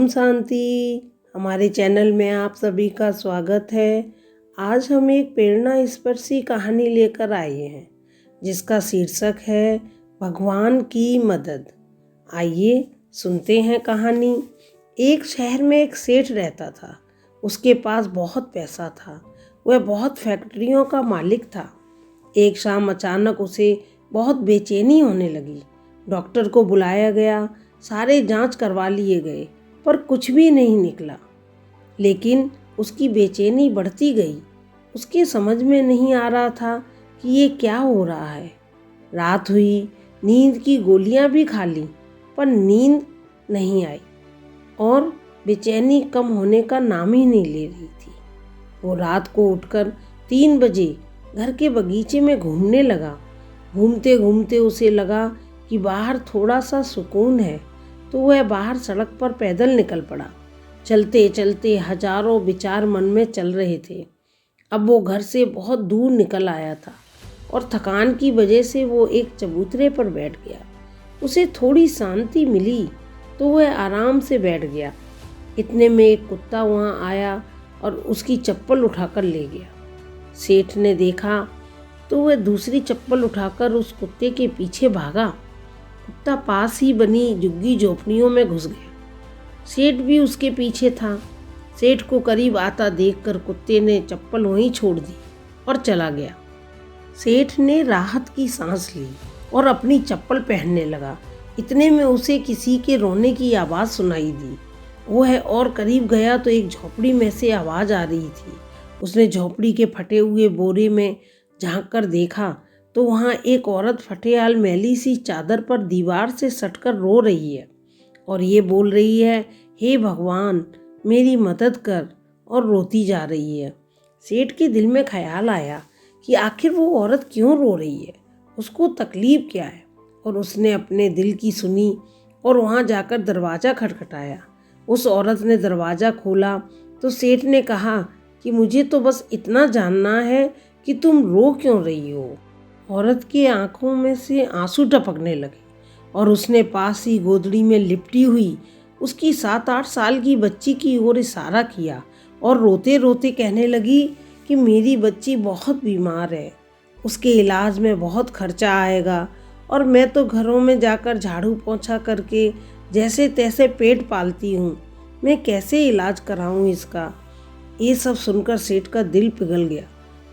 शांति। हमारे चैनल में आप सभी का स्वागत है। आज हम एक प्रेरणा स्पर्शी कहानी लेकर आए हैं जिसका शीर्षक है भगवान की मदद। आइए सुनते हैं कहानी। एक शहर में एक सेठ रहता था। उसके पास बहुत पैसा था। वह बहुत फैक्ट्रियों का मालिक था। एक शाम अचानक उसे बहुत बेचैनी होने लगी। डॉक्टर को बुलाया गया, सारे जांच करवा लिए गए पर कुछ भी नहीं निकला। लेकिन उसकी बेचैनी बढ़ती गई। उसके समझ में नहीं आ रहा था कि ये क्या हो रहा है। रात हुई, नींद की गोलियां भी खा ली पर नींद नहीं आई और बेचैनी कम होने का नाम ही नहीं ले रही थी। वो रात को उठकर 3 बजे घर के बगीचे में घूमने लगा। घूमते घूमते उसे लगा कि बाहर थोड़ा सा सुकून है, तो वह बाहर सड़क पर पैदल निकल पड़ा। चलते चलते हजारों विचार मन में चल रहे थे। अब वो घर से बहुत दूर निकल आया था और थकान की वजह से वो एक चबूतरे पर बैठ गया। उसे थोड़ी शांति मिली तो वह आराम से बैठ गया। इतने में एक कुत्ता वहाँ आया और उसकी चप्पल उठाकर ले गया। सेठ ने देखा तो वह दूसरी चप्पल उठाकर उस कुत्ते के पीछे भागा। कुत्ता पास ही बनी झुग्गी झोपड़ियों में घुस गया। सेठ भी उसके पीछे था। सेठ को करीब आता देखकर कुत्ते ने चप्पल वहीं छोड़ दी और चला गया। सेठ ने राहत की सांस ली और अपनी चप्पल पहनने लगा। इतने में उसे किसी के रोने की आवाज़ सुनाई दी। वह और करीब गया तो एक झोपड़ी में से आवाज़ आ रही थी। उसने झोपड़ी के फटे हुए बोरे में झांक कर देखा तो वहाँ एक औरत फटेहाल मैली सी चादर पर दीवार से सटकर रो रही है और ये बोल रही है, हे भगवान मेरी मदद कर, और रोती जा रही है। सेठ के दिल में ख्याल आया कि आखिर वो औरत क्यों रो रही है, उसको तकलीफ क्या है, और उसने अपने दिल की सुनी और वहाँ जाकर दरवाज़ा खटखटाया। उस औरत ने दरवाज़ा खोला तो सेठ ने कहा कि मुझे तो बस इतना जानना है कि तुम रो क्यों रही हो। औरत की आंखों में से आंसू टपकने लगे और उसने पास ही गोदड़ी में लिपटी हुई उसकी 7-8 साल की बच्ची की ओर इशारा किया और रोते रोते कहने लगी कि मेरी बच्ची बहुत बीमार है, उसके इलाज में बहुत खर्चा आएगा और मैं तो घरों में जाकर झाड़ू पोंछा करके जैसे तैसे पेट पालती हूँ, मैं कैसे इलाज कराऊँ इसका। ये सब सुनकर सेठ का दिल पिघल गया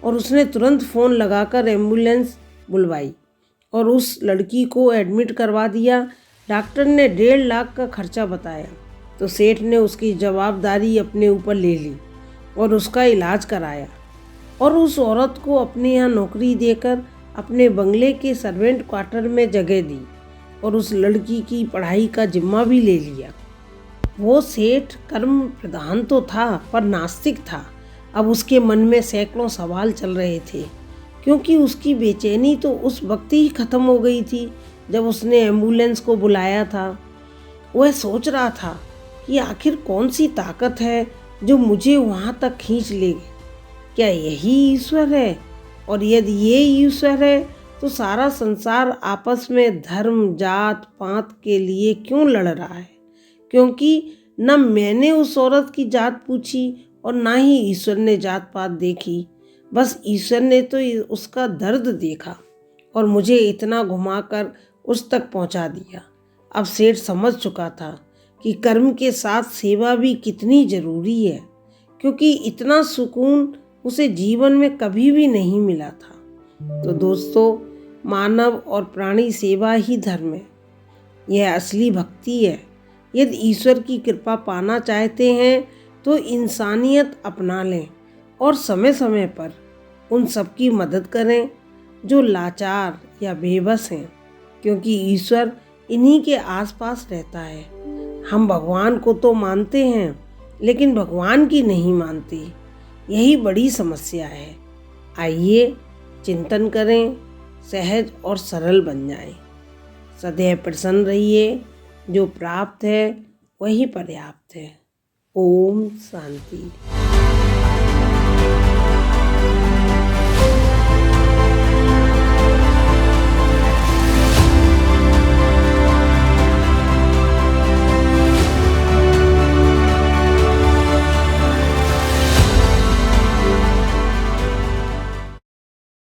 और उसने तुरंत फ़ोन लगाकर एम्बुलेंस बुलवाई और उस लड़की को एडमिट करवा दिया। डॉक्टर ने 1.5 लाख का खर्चा बताया तो सेठ ने उसकी जवाबदारी अपने ऊपर ले ली और उसका इलाज कराया और उस औरत को अपने यहाँ नौकरी देकर अपने बंगले के सर्वेंट क्वार्टर में जगह दी और उस लड़की की पढ़ाई का जिम्मा भी ले लिया। वो सेठ कर्म प्रधान तो था पर नास्तिक था। अब उसके मन में सैकड़ों सवाल चल रहे थे क्योंकि उसकी बेचैनी तो उस वक्त ही ख़त्म हो गई थी जब उसने एम्बुलेंस को बुलाया था। वह सोच रहा था कि आखिर कौन सी ताकत है जो मुझे वहाँ तक खींच लेगी। क्या यही ईश्वर है? और यदि ये ईश्वर है तो सारा संसार आपस में धर्म जात पात के लिए क्यों लड़ रहा है? क्योंकि न मैंने उस औरत की जात पूछी और ना ही ईश्वर ने जात पात देखी। बस ईश्वर ने तो उसका दर्द देखा और मुझे इतना घुमाकर उस तक पहुंचा दिया। अब सेठ समझ चुका था कि कर्म के साथ सेवा भी कितनी ज़रूरी है, क्योंकि इतना सुकून उसे जीवन में कभी भी नहीं मिला था। तो दोस्तों, मानव और प्राणी सेवा ही धर्म है। यह असली भक्ति है। यदि ईश्वर की कृपा पाना चाहते हैं तो इंसानियत अपना लें और समय समय पर उन सब की मदद करें जो लाचार या बेबस हैं, क्योंकि ईश्वर इन्हीं के आसपास रहता है। हम भगवान को तो मानते हैं लेकिन भगवान की नहीं मानते। यही बड़ी समस्या है। आइए चिंतन करें, सहज और सरल बन जाएं। सदैव प्रसन्न रहिए। जो प्राप्त है वही पर्याप्त है। ओम शांति।